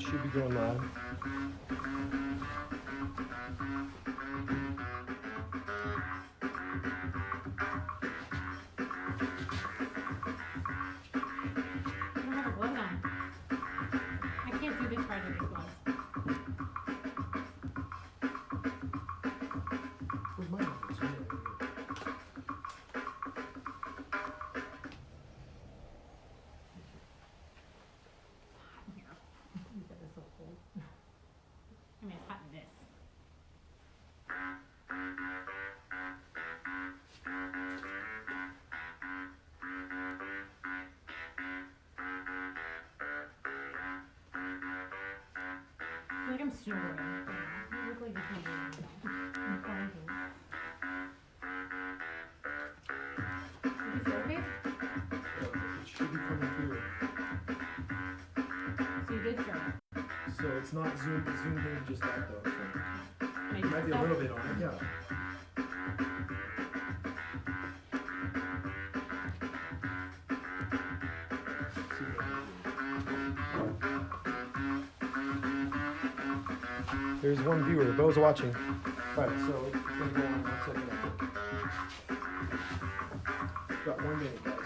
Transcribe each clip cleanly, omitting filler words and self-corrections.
it should be going live. I don't have a glove on. I can't do this right with gloves. Where's mine? Here. You said it's so cold. I mean, it's hot in this. I feel like I'm snoring. I look like you can't do anything. I'm trying to. Did you feel okay? It should be coming through. So you did start. So it's not zoomed in just that though. So Maybe it might be a little bit on it. Yeah. There's one viewer. Bo's watching. All right, so it's gonna go on 1 second. I think. Got 1 minute, guys.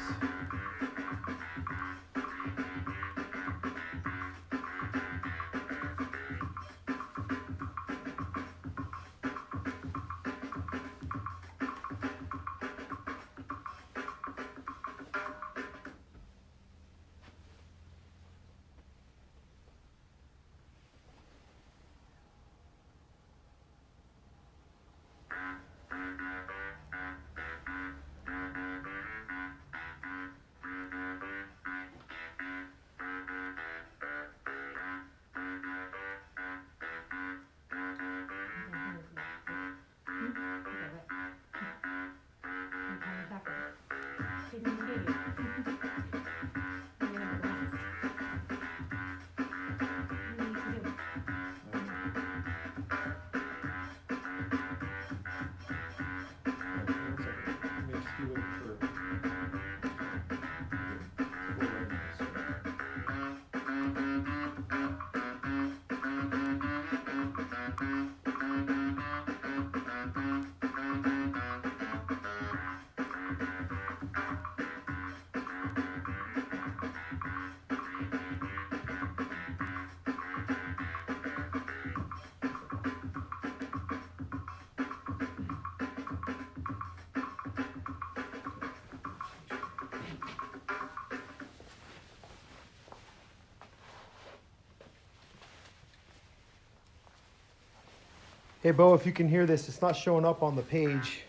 Hey, Bo, if you can hear this, it's not showing up on the page.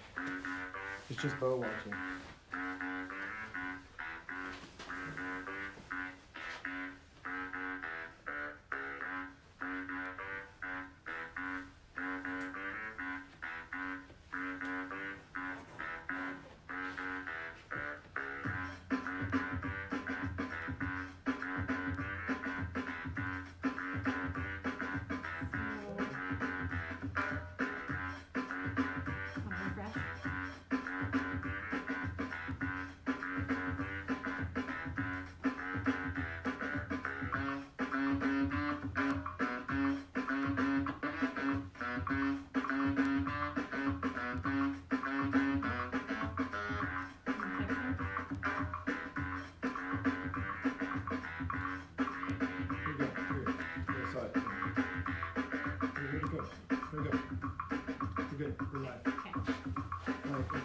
It's just Bo watching.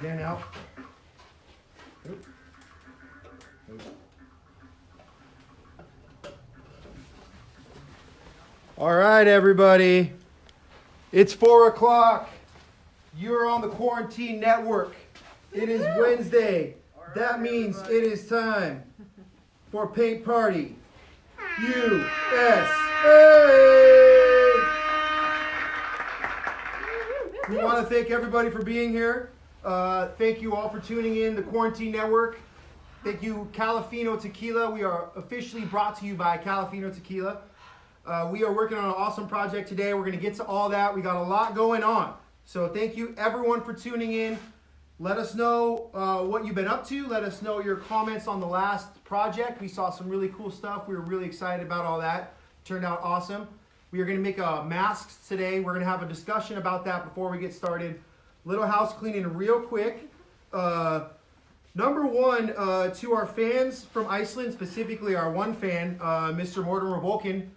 Again out. Oop. Oop. All right, everybody. It's 4 o'clock. You're on the Quarantine Network. It is Wednesday. That means it is time for Paint Party USA. We want to thank everybody for being here. Thank you all for tuning in the Quarantine Network. Thank you, Califino Tequila. We are officially brought to you by Califino Tequila. We are working on an awesome project today. We're going to get to all that. We got a lot going on. So thank you, everyone, for tuning in. Let us know what you've been up to. Let us know your comments on the last project. We saw some really cool stuff. We were really excited about all that. turned out awesome. We are going to make masks today. We're going to have a discussion about that before we get started. Little house cleaning real quick. Number one, to our fans from Iceland, specifically our one fan, Mr. Mortimer Volkin,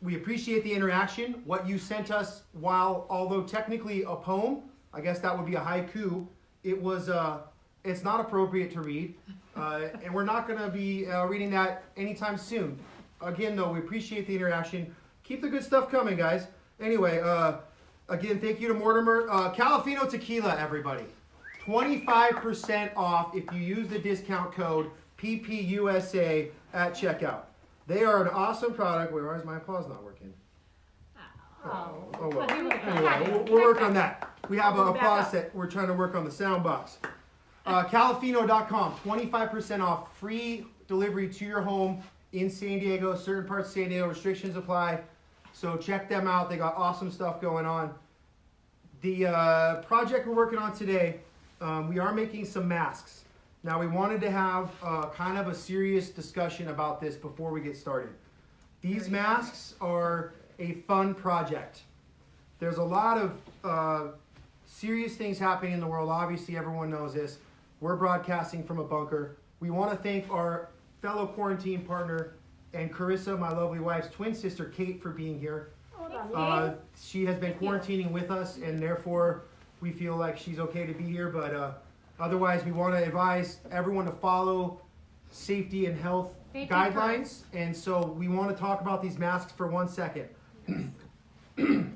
we appreciate the interaction. What you sent us, although technically a poem, I guess that would be a haiku, it's not appropriate to read, and we're not going to be reading that anytime soon. Again, though, we appreciate the interaction. Keep the good stuff coming, guys. Anyway, again, thank you to Mortimer. Calafino Tequila, everybody. 25% off if you use the discount code PPUSA at checkout. They are an awesome product. Wait, why is my applause not working? Oh. Well. Anyway, we'll work on that. We have an applause set. We're trying to work on the sound box. Calafino.com, 25% off, free delivery to your home in San Diego. Certain parts of San Diego, restrictions apply. So check them out. They got awesome stuff going on. The project we're working on today, we are making some masks. Now we wanted to have kind of a serious discussion about this before we get started. These masks are a fun project. There's a lot of serious things happening in the world. Obviously, everyone knows this. We're broadcasting from a bunker. We want to thank our fellow quarantine partner and Karissa, my lovely wife's twin sister, Kate, for being here. She has been quarantining with us, and therefore we feel like she's okay to be here. But otherwise, we want to advise everyone to follow safety and health guidelines. And so we want to talk about these masks for 1 second.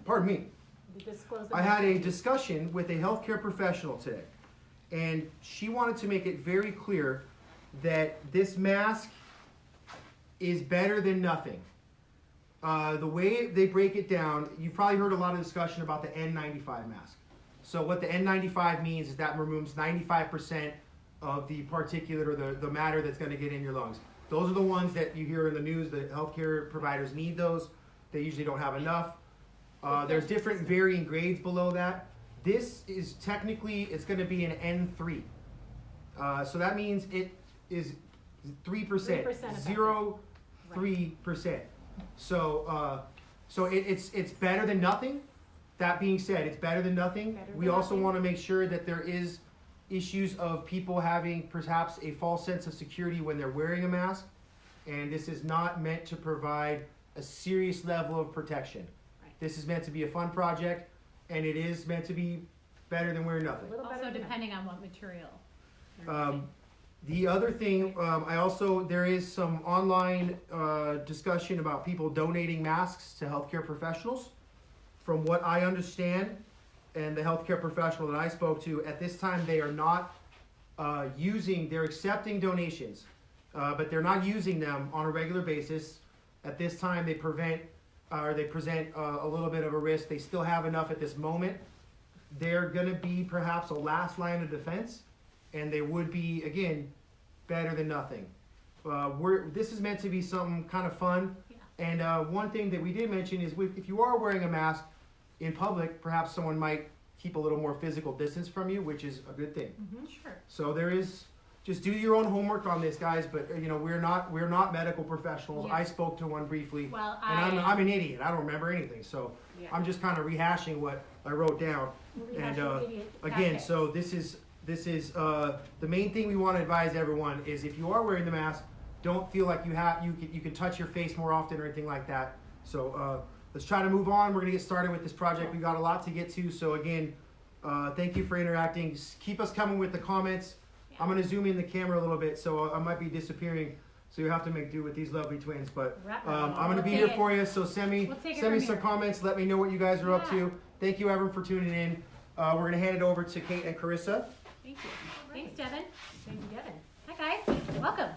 Pardon me. I had a discussion with a healthcare professional today, and she wanted to make it very clear that this mask is better than nothing. The way they break it down, you've probably heard a lot of discussion about the N95 mask. So what the N95 means is that removes 95% of the particulate or the matter that's going to get in your lungs. Those are the ones that you hear in the news. The healthcare providers need those. They usually don't have enough. There's different varying grades below that. This is technically, it's going to be an N3. So that means it is 3%. 0.3%. So it's better than nothing. That being said, it's better than nothing. We also want to make sure that there is issues of people having perhaps a false sense of security when they're wearing a mask. And this is not meant to provide a serious level of protection. Right. This is meant to be a fun project, and it is meant to be better than wearing nothing. Also, depending on what material. The other thing, there is some online discussion about people donating masks to healthcare professionals. From what I understand, and the healthcare professional that I spoke to, at this time they are not they're accepting donations, but they're not using them on a regular basis. At this time they present a little bit of a risk. They still have enough at this moment. They're going to be perhaps a last line of defense, and they would be, again, better than nothing. This is meant to be something kind of fun. Yeah. And one thing that we did mention is if you are wearing a mask in public, perhaps someone might keep a little more physical distance from you, which is a good thing. Mm-hmm, sure. So just do your own homework on this, guys. But we're not medical professionals. Yeah. I spoke to one briefly, and I'm an idiot. I don't remember anything, so yeah. I'm just kind of rehashing what I wrote down. And again, so this is the main thing we want to advise everyone is if you are wearing the mask, don't feel like you can touch your face more often or anything like that. So let's try to move on. We're gonna get started with this project. We got a lot to get to. So again, thank you for interacting. Just keep us coming with the comments. Yeah. I'm gonna zoom in the camera a little bit, so I might be disappearing. So you have to make do with these lovely twins. But I'm gonna be here for you. So send me some comments. Let me know what you guys are up to. Thank you, everyone, for tuning in. We're gonna hand it over to Kate and Karissa. Thank you. Thanks, Devin. Thank you, Devin. Hi, guys. Welcome.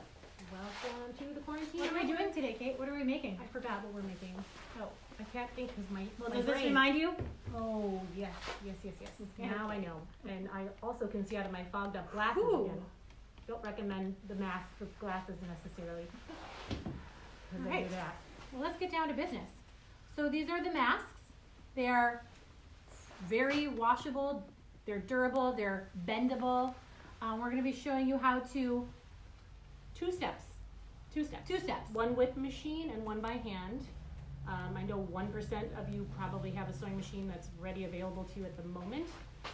Welcome to the quarantine. What are we doing today, Kate? What are we making? I forgot what we're making. Oh, I can't think because my does this remind you? Oh, yes. Okay. Now I know. And I also can see out of my fogged up glasses again. Don't recommend the mask for glasses necessarily. All right. Well, let's get down to business. So these are the masks. They are very washable. They're durable. They're bendable. We're going to be showing you how to 2 steps 2 steps. 2 steps. One with machine and one by hand. I know 1% of you probably have a sewing machine that's ready available to you at the moment.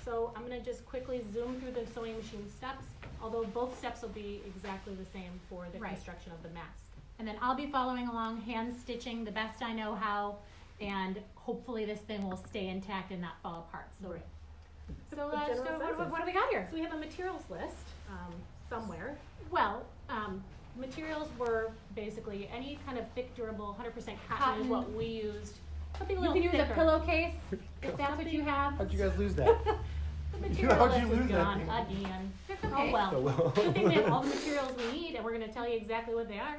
So I'm gonna just quickly zoom through the sewing machine steps, although both steps will be exactly the same for the construction of the mask. And then I'll be following along, hand stitching the best I know how, and hopefully this thing will stay intact and not fall apart. So, what do we got here? So we have a materials list somewhere. Well, materials were basically any kind of thick, durable, 100% cotton is what we used. Something a little thicker. You can use a pillowcase if that's what you have. How'd you guys lose that? The material list is gone again. Okay. Oh well. Good thing we have all the materials we need, and we're going to tell you exactly what they are.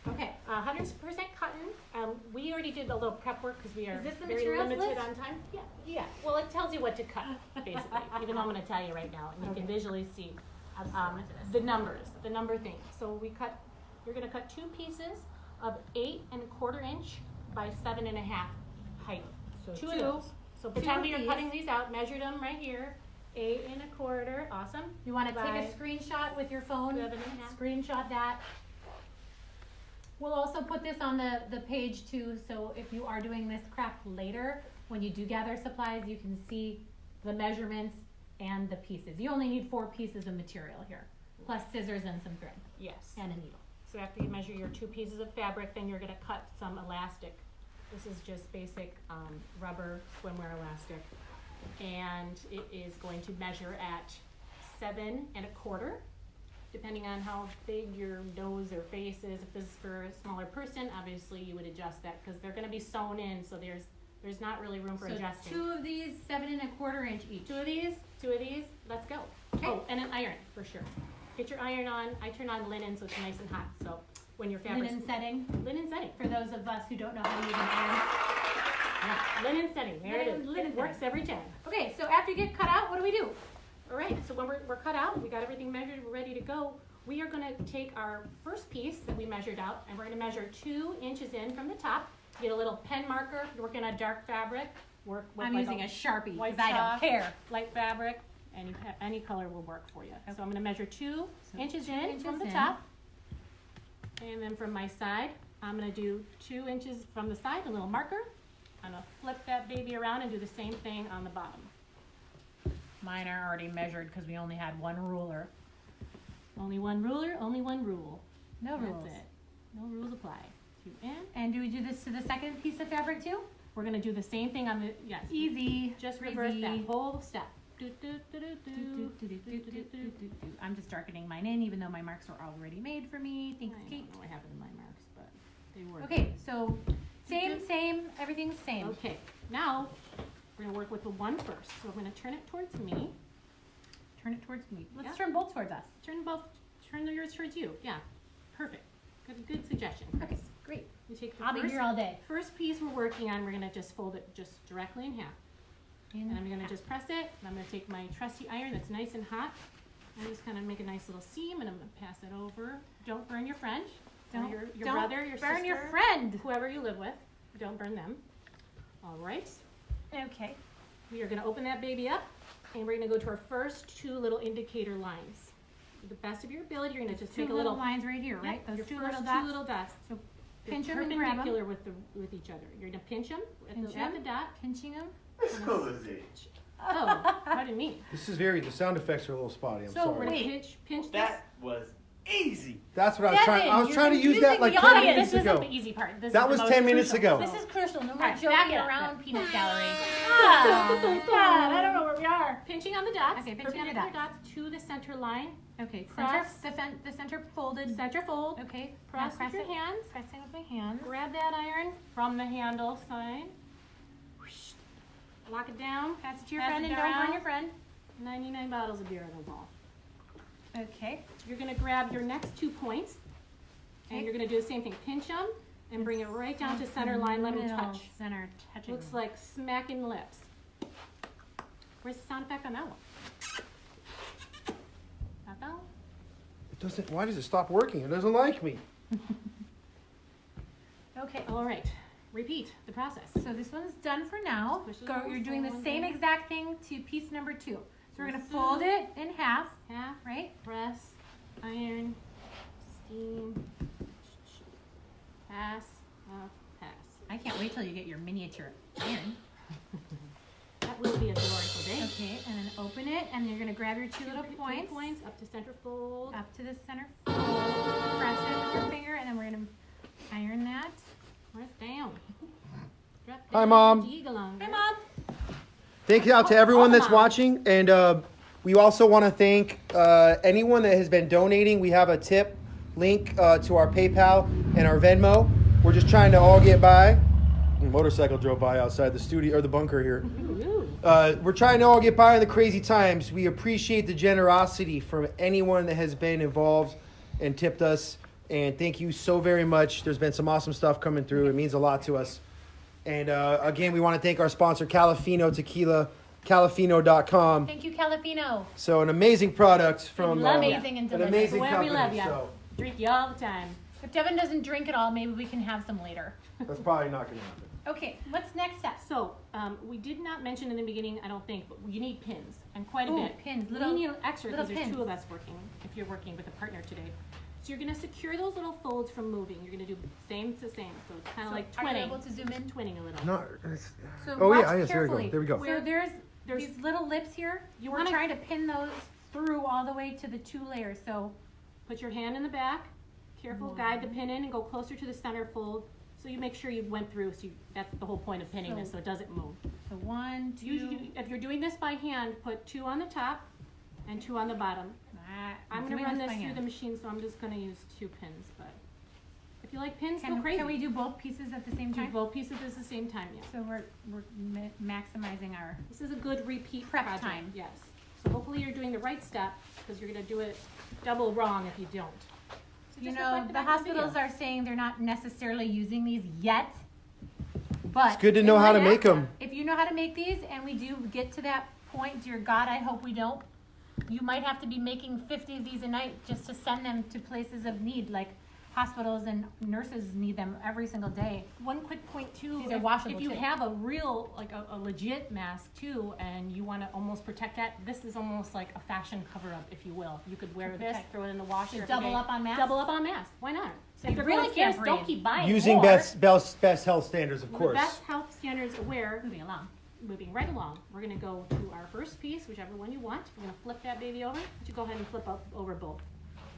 Okay, 100% cotton. We already did a little prep work because we are very limited on time. Yeah. Well, it tells you what to cut, basically, even though I'm going to tell you right now, and you can visually see the numbers, the number thing. So you're going to cut 2 pieces of 8 1/4 inch by 7 1/2 height. So 2 of those. So pretend you're cutting these out, measure them right here. 8 1/4, awesome. You want to take a screenshot with your phone, screenshot that. We'll also put this on the page too, so if you are doing this craft later, when you do gather supplies, you can see the measurements and the pieces. You only need 4 pieces of material here, plus scissors and some thread. Yes. And a needle. So after you measure your 2 pieces of fabric, then you're going to cut some elastic. This is just basic rubber swimwear elastic. And it is going to measure at 7 1/4. Depending on how big your nose or face is. If this is for a smaller person, obviously you would adjust that because they're going to be sewn in, so there's not really room for adjusting. 2 of these, 7 1/4 inch each. 2 of these, let's go. Okay. Oh, and an iron for sure. Get your iron on. I turn on linen so it's nice and hot. So when your fabric's linen setting. For those of us who don't know how to use an iron. Yeah, linen setting. There it is. It works every time. Okay, so after you get cut out, what do we do? All right, so when we're cut out, we got everything measured, we're ready to go. We are going to take our first piece that we measured out, and we're going to measure 2 inches in from the top. Get a little pen marker, working on dark fabric. I'm using a Sharpie because I don't care. Light fabric, any color will work for you. Okay. So I'm going to measure 2 inches in from the top, and then from my side, I'm going to do 2 inches from the side, a little marker. I'm going to flip that baby around and do the same thing on the bottom. Mine are already measured because we only had 1 ruler. Only 1 ruler, only 1 rule. No rules. That's it. No rules apply. 2 in. And do we do this to the second piece of fabric too? We're going to do the same thing on the, yes. Easy. Just reverse that whole step. I'm just darkening mine in even though my marks are already made for me. Thanks, Kate. I don't know what happened to my marks, but they work. Okay, so same, everything's same. Okay, now we're going to work with the 1 first. So I'm going to turn it towards me. Turn it towards me. Let's turn both towards us. Turn yours towards you. Yeah, perfect. Good suggestion. Okay, great. You take the I'll be here all day. First piece we're working on, we're going to just fold it just directly in half. And I'm going to just press it. And I'm going to take my trusty iron that's nice and hot. I'm just going to make a nice little seam and I'm going to pass it over. Don't burn your friend. Don't, your brother, your sister. Burn your friend. Whoever you live with. Don't burn them. All right. Okay. We are going to open that baby up and we're going to go to our first 2 little indicator lines. To the best of your ability, you're going to just take a little lines right here, right? Those 2 little dots. So pinch them and grab them. Perpendicular with each other. You're going to pinch them at the dot. Pinching them. Oh, I didn't mean. This is the sound effects are a little spotty. I'm sorry. So we're going to pinch this. That was easy. That's what I was trying. I was trying to use that like 10 minutes ago. This isn't the easy part. That was 10 minutes ago. This is crucial. No more joking around, peanut gallery. I don't know where we are. Pinching on the dots. Okay, pinching on the dots to the center line. Okay, cross the center folded. Center fold. Okay, press with your hands. Pressing with my hands. Grab that iron from the handle side. Lock it down. Pass it to your friend and don't burn your friend. 99 bottles of beer on the wall. Okay. You're going to grab your next 2 points. And you're going to do the same thing. Pinch them and bring it right down to center line. Let them touch. Center touching. Looks like smacking lips. Where's the sound effect on that one? Not that one? It doesn't. Why does it stop working? It doesn't like me. Okay. All right. Repeat the process. So this one's done for now. You're doing the same exact thing to piece number 2. So we're going to fold it in half, right? Press, iron, steam, Pass, pass. I can't wait till you get your miniature iron. That will be a delightful day. Okay, and then open it, and you're gonna grab your two little points. Up to center fold. Up to the center fold. Press it with your finger, and then we're gonna iron that. Press down. Drop Hi, down, Mom. jiggle on. Hi, Mom. Thank you out to everyone that's Mom. watching, and we also want to thank anyone that has been donating. We have a tip link to our PayPal and our Venmo. We're just trying to all get by. A motorcycle drove by outside the studio or the bunker here. Ooh. We're trying to all get by in the crazy times. We appreciate the generosity from anyone that has been involved and tipped us. And thank you so very much. There's been some awesome stuff coming through. It means a lot to us. And again, we want to thank our sponsor, Calafino Tequila, calafino.com. Thank you, Calafino. So an amazing product from Amazing and an delicious. amazing Where we company. love ya. So Drink you all the time. If Devin doesn't drink at all, maybe we can have some later. that's probably not going to happen. Okay, what's next step? So, we did not mention in the beginning, I don't think, but you need pins, and quite a Ooh, bit. pins, We little- need extra little because there's pins. two of us working, if you're working with a partner today. So you're gonna secure those little folds from moving. You're gonna do same to same, so it's kind of like Are you twinning. able to zoom in? Twinning a little. No, So oh watch yeah, yes, there we carefully. go. There we go. So there's There's- these little lips here. You We're wanna- trying to pin those through all the way to the two layers. So Put your hand in the back. Careful, guide the pin in and go closer to the center fold. So you make sure you went through, that's the whole point of pinning this, so it doesn't move. So one, two. Usually, if you're doing this by hand, put 2 on the top and 2 on the bottom. I'm gonna doing run this by through hand. the machine, so I'm just gonna use 2 pins, but if you like pins, go Can crazy. we do both pieces at the same do time? both pieces at the same time, yeah. So we're maximizing our. This is a good repeat Prep project, time. yes. So hopefully you're doing the right step, because you're gonna do it double wrong if you don't. So You just know, reflect the back to video. hospitals are saying they're not necessarily using these yet, but It's good to know how to might make ask them. if you know how to make these, and we do get to that point, dear God, I hope we don't. You might have to be making 50 of these a night just to send them to places of need, like hospitals and nurses need them every single day. One quick point too, These are washable, if you too. have a real, like a legit mask too, and you wanna almost protect that, this is almost like a fashion cover-up, if you will. You could wear To this, protect. throw it in the washer. To every double day. up on masks? Double up on masks, why not? So If you you're really going can't scarce, don't breathe. keep buying Using more. best health standards, of The course. best health standards aware, Moving along. moving right along. We're gonna go to our first piece, whichever one you want. We're gonna flip that baby over. Why don't you go ahead and flip up over both.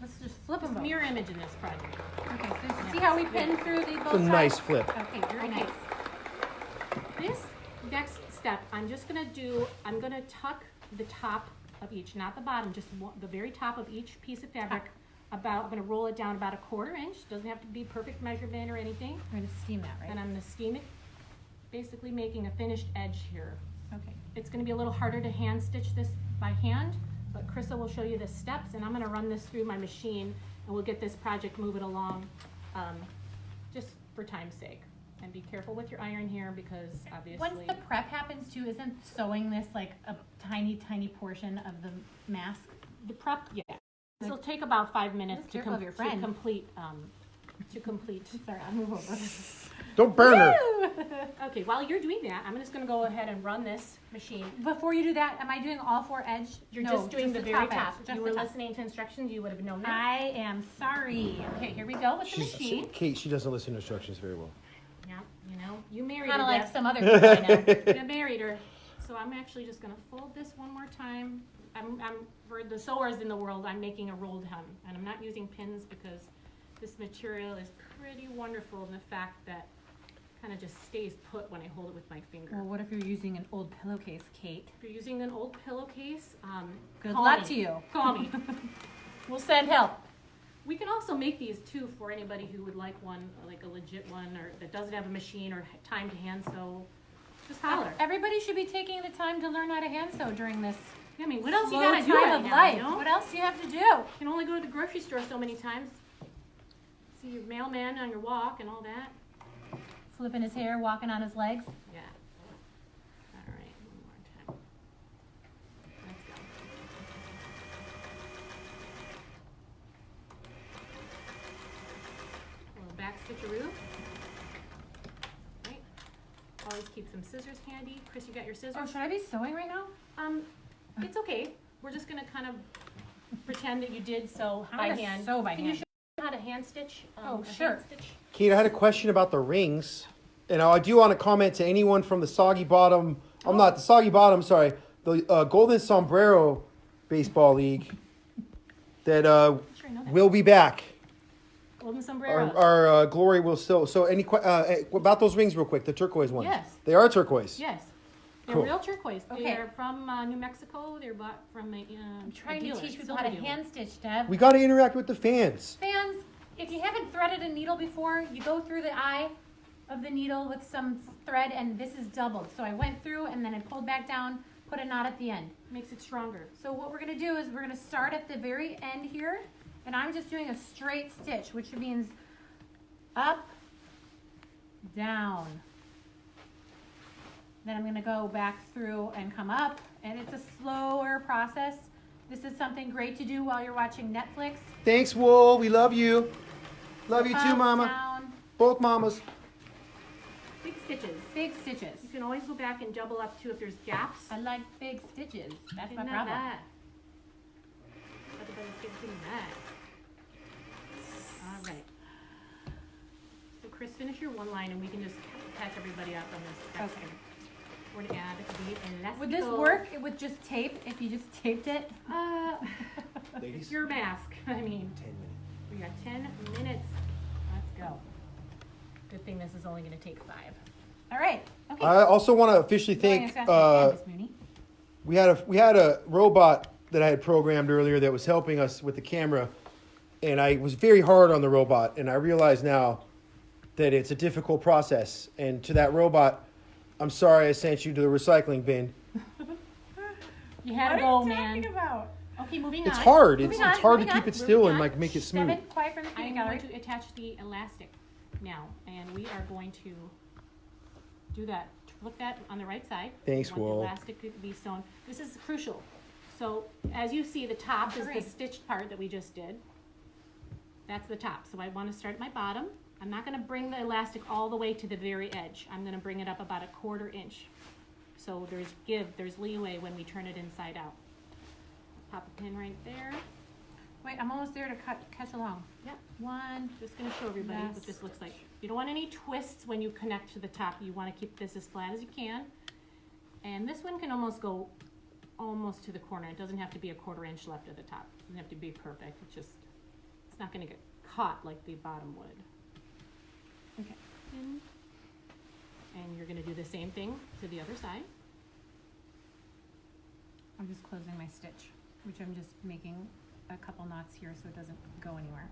Let's just flip them Just both. mirror image in this project. Okay, so see how we pin through the both It's a sides? nice flip. Okay, very Okay. nice. This next step, I'm gonna tuck the top of each, not the bottom, just the very top of each piece of fabric. I'm gonna roll it down about a 1/4 inch. Doesn't have to be perfect measurement or anything. We're gonna steam that, right? And I'm gonna steam it, basically making a finished edge here. Okay. It's gonna be a little harder to hand stitch this by hand, but Karissa will show you the steps, and I'm gonna run this through my machine, and we'll get this project moving along, just for time's sake. And be careful with your iron here, because obviously. Once the prep happens too, isn't sewing this like a tiny, tiny portion of the mask? The prep, yeah. This will take about 5 minutes Be careful of your to friend. complete, Sorry, I'll move over. Don't burn her. Okay, while you're doing that, I'm just gonna go ahead and run this machine. Before you do that, am I doing all 4 edge? You're No, just doing the very top. edge, If you were listening to instructions, you would have known that. I am sorry. Okay, here we go with the machine. Kate, she doesn't listen to instructions very well. Yeah, you married Kind her. of like Deb. some other people I know. You married her. So I'm actually just gonna fold this one more time. I'm for the sewers in the world, I'm making a rolled hem, and I'm not using pins because this material is pretty wonderful in the fact that kind of just stays put when I hold it with my finger. Well, what if you're using an old pillowcase, Kate? If you're using an old pillowcase, Good call luck me. to you. Call me. We'll send help. We can also make these too for anybody who would like one, like a legit one, or that doesn't have a machine or time to hand sew. Just holler. Everybody should be taking the time to learn how to hand sew during this I mean, what else you slow gotta do time right of now, life. you know? What else do you have to do? You can only go to the grocery store so many times. See your mailman on your walk and all that. Flipping his hair, walking on his legs. Yeah. All right, one more time. Let's go. A little back stitcheroo. Right. Always keep some scissors handy. Chris, you got your scissors? Oh, should I be sewing right now? It's okay. We're just gonna kind of pretend that you did sew I'm by gonna hand. sew by Can you hand. show me how to hand stitch? Oh, a sure. hand stitch? Kate, I had a question about the rings. And I do want to comment to anyone from the Soggy Bottom, the Golden Sombrero Baseball League that Sure, I know that. will be back. Golden sombrero. Our glory will still. So, about those rings, real quick, the turquoise ones. Yes. They are turquoise. Yes. They're Cool. real turquoise. Okay. They're from New Mexico. They're bought from a I'm trying to dealer, teach people silver how to dealer. hand stitch, Deb. We got to interact with the fans. Fans, if you haven't threaded a needle before, you go through the eye of the needle with some thread, and this is doubled. So I went through and then I pulled back down, put a knot at the end. Makes it stronger. So what we're gonna do is we're gonna start at the very end here, and I'm just doing a straight stitch, which means up, down. Then I'm gonna go back through and come up, and it's a slower process. This is something great to do while you're watching Netflix. Thanks, Wool. We love you. Love you too, Up, Mama. down, Both mamas. Big stitches. big stitches. You can always go back and double up too if there's gaps. I like big stitches. That's my Isn't that problem. bad? Everybody's getting that. All right. So Chris, finish your one line and we can just catch everybody up on this. next Okay. one. We're gonna add the elastical. Would this work with just tape, if you just taped it? Ladies. Your mask. I mean, 10 minutes. we got 10 minutes. Let's go. Good thing this is only gonna take 5. All right. Okay. I also want to officially Going thank. as fast as I can, Miss Mooney. We had a robot that I had programmed earlier that was helping us with the camera, and I was very hard on the robot, and I realize now that it's a difficult process. And to that robot, I'm sorry I sent you to the recycling bin. You had What to go, are you man. talking about? Okay, moving It's on. hard. It's Moving on, hard to moving keep on, it still moving and on. like make it smooth. Devin, quiet from the I'm peanut going gallery. to attach the elastic now, and we are going to do that. Flip that on the right side. Thanks, We want Will. the elastic to be sewn. This is crucial. So as you see, the top is the Great. stitched part that we just did. That's the top. So I want to start at my bottom. I'm not going to bring the elastic all the way to the very edge. I'm going to bring it up about 1/4 inch. So there's leeway when we turn it inside out. Pop a pin right there. Wait, I'm almost there to catch along. Yep. One. Just going to show everybody what Yes. this looks like. You don't want any twists when you connect to the top. You want to keep this as flat as you can. And this one can almost go almost to the corner. It doesn't have to be 1/4 inch left at the top. It doesn't have to be perfect. It's not going to get caught like the bottom would. Okay. And you're going to do the same thing to the other side. I'm just closing my stitch, which I'm just making a couple knots here so it doesn't go anywhere.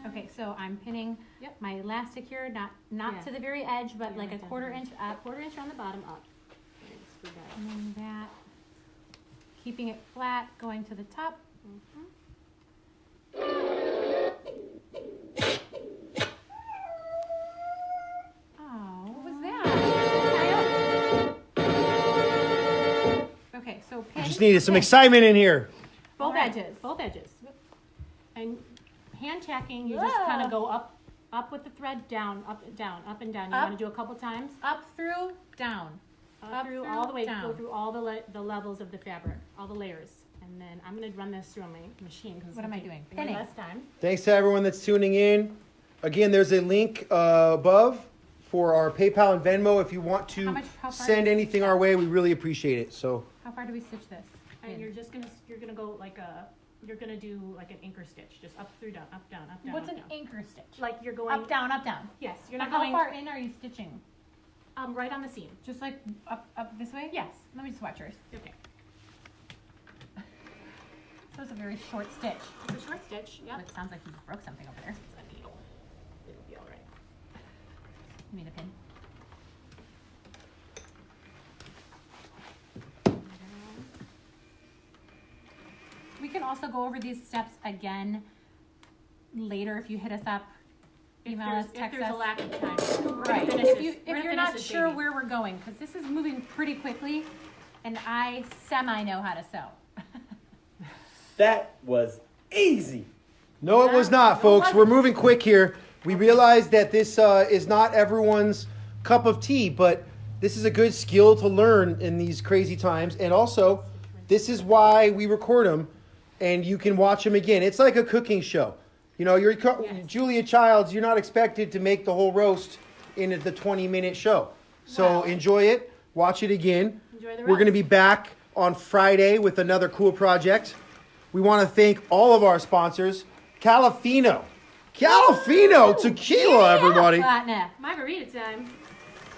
Okay, so I'm pinning Yep. my elastic here, not Yeah. to the very edge, but Yeah, like right a down 1/4 here. inch up. 1/4 inch on the bottom up. Okay, just do that. And then that, keeping it flat, going to the top. Mhm. Oh, what was that? Okay, so pin. Just needed some pin. excitement in here. Both Alright, edges. Both edges. And hand tacking, you just kind of go up with the thread, down, up, down, up and down. You Up. want to do a couple times. Up through, down. Up Through through, all the way, go down. through all the levels of the fabric, all the layers. And then I'm going to run this through on my machine. Cause it's What am gonna I take doing? way Pinning. less time. Thanks to everyone that's tuning in. Again, there's a link above for our PayPal and Venmo if you want to How far send is- anything our way. We really appreciate it. So How far do we stitch this? And In. you're gonna go like you're gonna do like an anchor stitch, just up through down, up down, up down. What's up, an down. anchor stitch? Like you're going Up, down, up, down. Yes, you're Like not how going far in are you stitching? right on the seam. Just like up this way? Yes. Let me just watch yours. Okay. So it's a very short stitch. It's a short stitch. Yep. It sounds like you just broke something over there. It's a needle. It'll be all right. You mean a pin? We can also go over these steps again later if you hit us up. Email us, If text there's us. a lack of time. We're gonna Right. finish If, this- you, we're if gonna you're finish not this sure baby. where we're going, because this is moving pretty quickly, and I know how to sew. That was easy. no, it was not, folks. We're moving quick here. We realize that this is not everyone's cup of tea, but This is a good skill to learn in these crazy times. And also, this is why we record them, and you can watch them again. It's like a cooking show. You know, Julia Childs, you're not expected to make the whole roast in the 20-minute show. So enjoy it. Watch it again. Enjoy the roast. We're going to be back on Friday with another cool project. We want to thank all of our sponsors. Calafino tequila, everybody. Margarita time.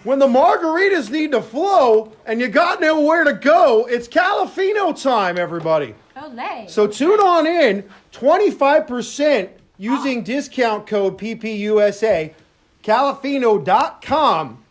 When the margaritas need to flow and you got nowhere to go, it's Calafino time, everybody. Olay. So tune on in, 25% using discount code PPUSA, calafino.com.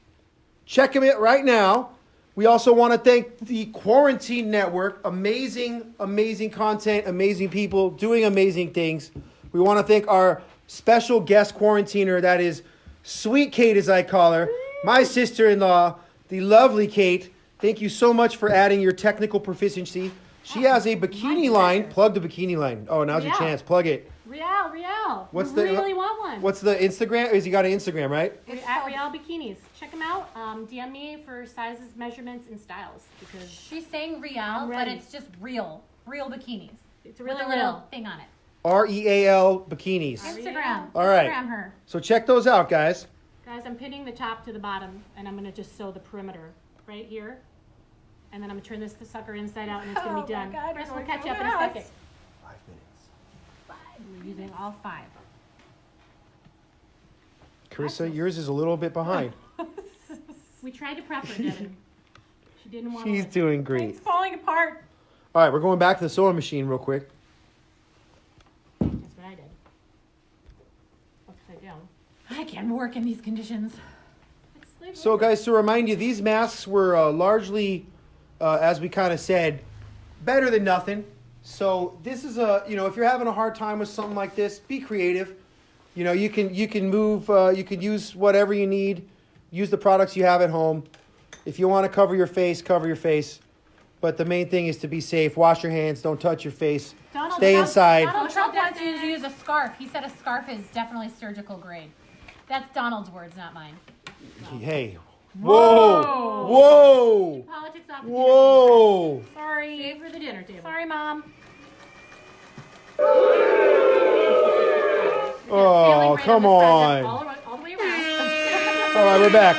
Check them out right now. We also want to thank the Quarantine Network. Amazing, amazing content, amazing people doing amazing things. We want to thank our special guest quarantiner, that is Sweet Kate, as I call her, my sister-in-law, the lovely Kate. Thank you so much for adding your technical proficiency. She has a bikini line. Plug the bikini line. Oh, now's your chance. Plug it. Real. Really want one. What's the Instagram? Is you got an Instagram, right? It's at Real Bikinis. Check them out. DM me for sizes, measurements, and styles. Because She's saying real, but it's just real bikinis. it's With really a little thing on it. REAL bikinis. Instagram. All right. Instagram her. So check those out, guys. Guys, I'm pinning the top to the bottom, and I'm going to just sew the perimeter right here. And then I'm going to turn this sucker inside out, and it's going to be done. Chris, we'll catch you up in a second. 5 minutes. We're using all 5. Karissa, yours is a little bit behind. We tried to prep her, Devin. She didn't want to. She's doing great. It's falling apart. All right, we're going back to the sewing machine real quick. That's what I did. Upside down. I can't work in these conditions. So, guys, to remind you, these masks were largely, as we kind of said, better than nothing. So this is if you're having a hard time with something like this, be creative. You know, you can move, you can use whatever you need. Use the products you have at home. If you want to cover your face, cover your face. But the main thing is to be safe. Wash your hands. Don't touch your face. Stay inside. Donald Trump wants you to use a scarf. He said a scarf is definitely surgical grade. That's Donald's words, not mine. Hey. Whoa. Politics off the Whoa. dinner table. Sorry. Save for the dinner table. Sorry, Mom. Oh, come on. All the way around. All right, we're back.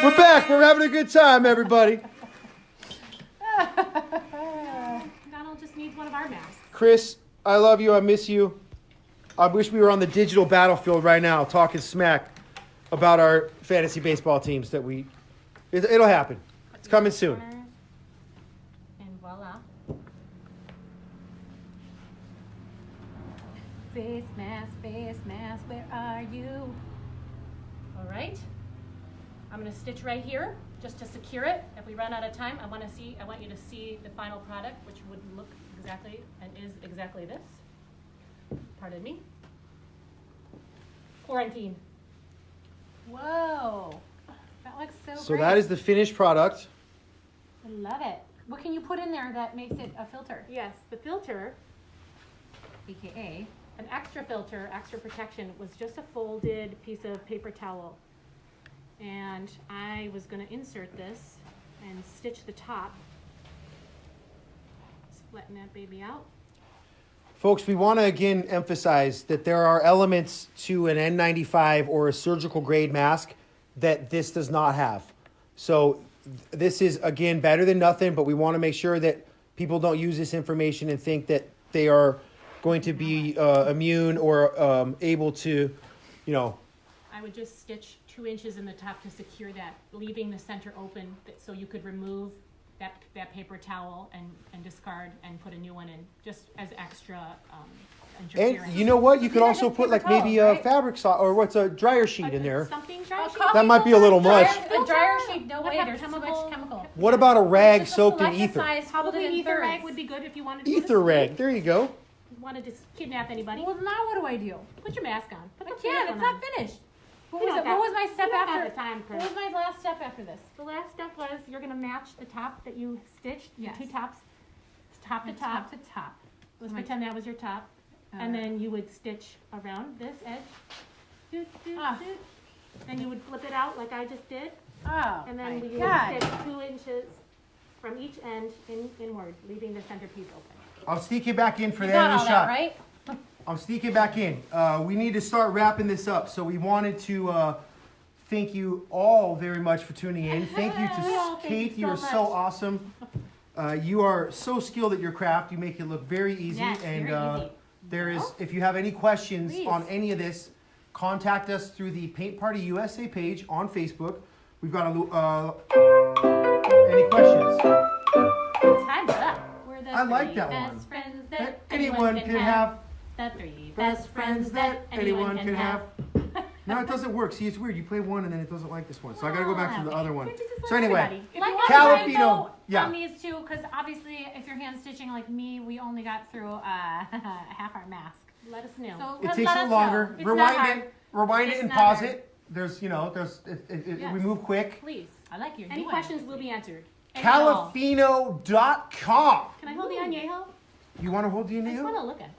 We're back. We're having a good time, everybody. Donald just needs one of our masks. Chris, I love you. I miss you. I wish we were on the digital battlefield right now talking smack about our fantasy baseball teams that it'll happen. It's coming soon. And voila. Face mask, where are you? All right. I'm going to stitch right here just to secure it. If we run out of time, I want you to see the final product, which would look exactly and is exactly this. Pardon me. Quarantine. Whoa. That looks so So great. that is the finished product. I love it. What can you put in there that makes it a filter? Yes, the filter, AKA. an extra filter, extra protection, was just a folded piece of paper towel. And I was going to insert this and stitch the top. Just flatten that baby out. Folks, we want to again emphasize that there are elements to an N95 or a surgical grade mask that this does not have. So this is, again, better than nothing, but we want to make sure that people don't use this information and think that they are going to be immune or able to, I would just stitch 2 inches in the top to secure that, leaving the center open so you could remove that paper towel and discard and put a new one in, just as extra interference. And you know what? You could These are also just put paper like maybe towels, a right? fabric or what's a dryer sheet in there. Something dry sheet. That might be a little much. A dryer sheet, no Would way, have there's too much chemical. What about a rag Just a soaked in selected ether? size, folded Probably in ether thirds. rag would be good if you wanted to. Ether rag. There you go. Wanted to kidnap anybody. Well, now what do I do? Put your mask on. Put I the can't, flip it's on. not finished. What You was, don't what have- was my step you don't have after? the time, Chris. What was my last step after this? The last step was you're going to match the top that you stitched, Yes. the 2 tops, top to top. Top to top. Let's My- pretend that was your top. And then you would stitch around this edge. Doot, doot, Ah. doot. Then you would flip it out like I just did. Oh, And then we God. will stick 2 inches from each end inward, leaving the centerpiece open. I'll sneak you back in for You the got end of all the that, shot. right? I'm sneaking back in. We need to start wrapping this up. So we wanted to thank you all very much for tuning in. Thank you to Oh, thank Kate. you You are so so much. awesome. You are so skilled at your craft. You make it look very easy. Yes, and very easy. there is, if you have any questions Please. on any of this, contact us through the Paint Party USA page on Facebook. We've got any questions? Time's up. We're the I like 3 that best one. friends That that anyone can have. The 3 Best friends that anyone can have. No, it doesn't work. See, it's weird. You play one and then it doesn't like this one. So I gotta go back to the other one. So anyway, If you Like want to Calafino, try though, yeah. on these two, because obviously if you're hand stitching like me, we only got through half our mask. Let us know. So it let takes us a know. longer. It's not Rewind hard. it. Rewind it It's and not pause hard. it. There's, Yes. we move quick. Please. I like your Any new questions one. will be answered. Calafino.com. Can I hold the añejo? You want to hold the I just want añejo? to look at it.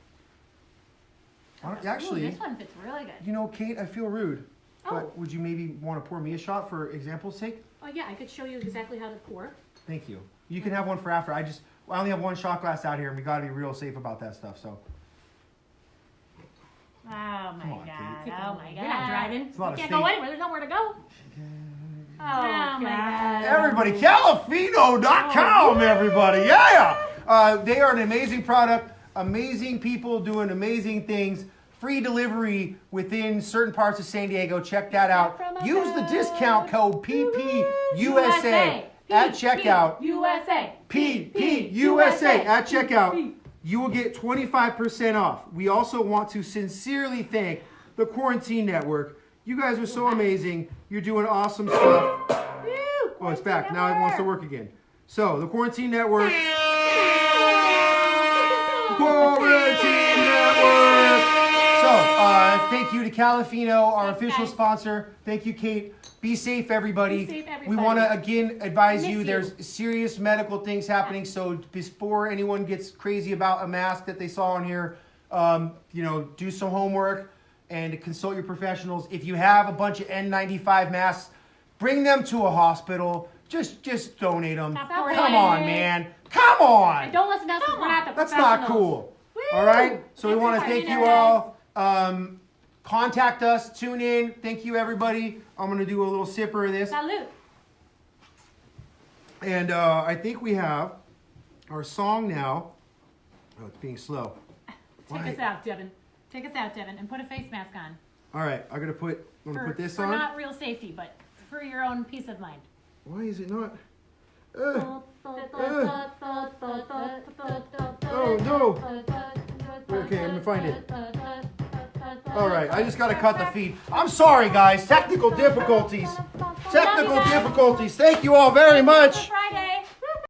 Actually, Ooh, this one fits really good. you know, Kate, I feel rude. Oh. But would you maybe want to pour me a shot for example's sake? Oh yeah, I could show you exactly how to pour. Thank you. You can have one for after. I only have one shot glass out here, and we got to be real safe about that stuff. So Oh my Come on, God. Kate. Oh my God. You're not driving. It's not You a can't state. go anywhere. There's nowhere to go. Oh my God. everybody, Calafino.com, everybody, yeah. They are an amazing product, amazing people doing amazing things. Free delivery within certain parts of San Diego. Check that out. Use the discount code PPUSA at checkout. USA. PPUSA at checkout. You will get 25% off. We also want to sincerely thank the Quarantine Network. You guys are so amazing. You're doing awesome stuff. Oh, it's back. Now it wants to work again. So, the Quarantine Network. Quarantine Network. So, thank you to Calafino, our Thanks, official guys. sponsor. Thank you, Kate. Be safe, everybody. Be safe, We everybody. want to again advise Miss you. you. There's serious medical things happening. So before anyone gets crazy about a mask that they saw on here, do some homework and consult your professionals. If you have a bunch of N95 masks, bring them to a hospital. Just donate them. Stop Come donating. on, man. Come on. And don't listen to us. 'Cause we're not the That's not professionals. cool. All right. So we That's want to what thank I you mean, all. Contact us. Tune in. Thank you, everybody. I'm going to do a little sipper of this. Salud. And I think we have our song now. Oh, it's being slow. Take us out, Devin. Take us out, Devin, and put a face mask on. All right, I'm gonna put this for on. not real safety, but for your own peace of mind. Why is it not? Oh no. Okay, I'm gonna find it. All right, I just gotta cut the feed. I'm sorry, guys. Technical difficulties. Technical difficulties. Thank you all very much.